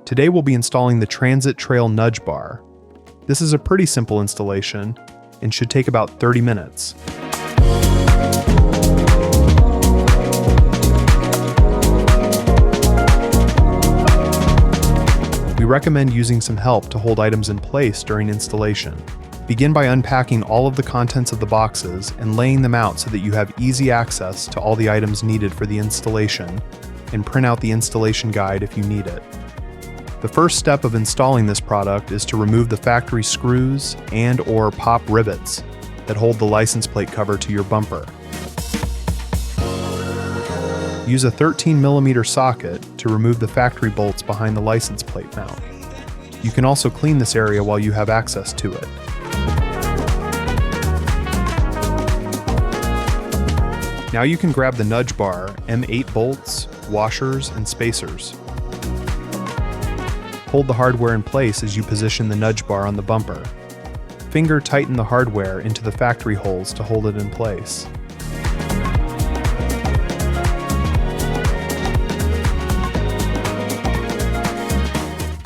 Today we'll be installing the Transit Trail Nudge Bar. This is a pretty simple installation and should take about 30 minutes. We recommend using some help to hold items in place during installation. Begin by unpacking all of the contents of the boxes and laying them out so that you have easy access to all the items needed for the installation, and print out the installation guide if you need it. The first step of installing this product is to remove the factory screws and/or pop rivets that hold the license plate cover to your bumper. Use a 13mm socket to remove the factory bolts behind the license plate mount. You can also clean this area while you have access to it. Now you can grab the nudge bar, M8 bolts, washers, and spacers. Hold the hardware in place as you position the nudge bar on the bumper. Finger tighten the hardware into the factory holes to hold it in place.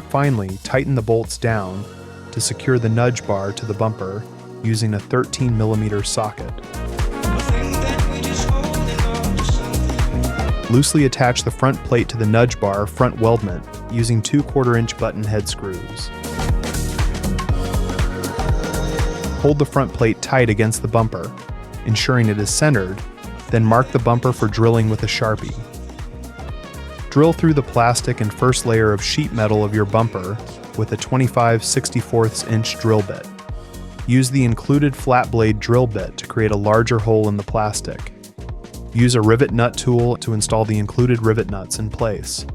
Finally, tighten the bolts down to secure the nudge bar to the bumper using a 13mm socket. Loosely attach the front plate to the nudge bar front weldment using 2/4-inch button head screws. Hold the front plate tight against the bumper, ensuring it is centered, then mark the bumper for drilling with a Sharpie. Drill through the plastic and first layer of sheet metal of your bumper with a 25/64-inch drill bit. Use the included flat blade drill bit to create a larger hole in the plastic. Use a rivet nut tool to install the included rivet nuts in place.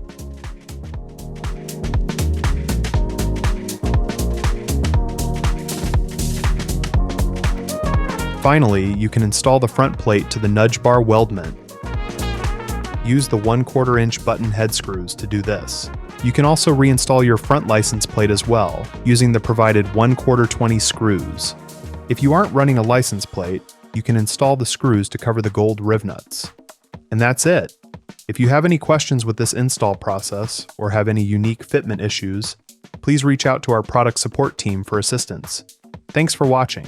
Finally, you can install the front plate to the nudge bar weldment. Use the 1/4-inch button head screws to do this. You can also reinstall your front license plate as well, using the provided 1/4-20 screws. If you aren't running a license plate, you can install the screws to cover the gold riv nuts. And that's it! If you have any questions with this install process, or have any unique fitment issues, please reach out to our product support team for assistance. Thanks for watching.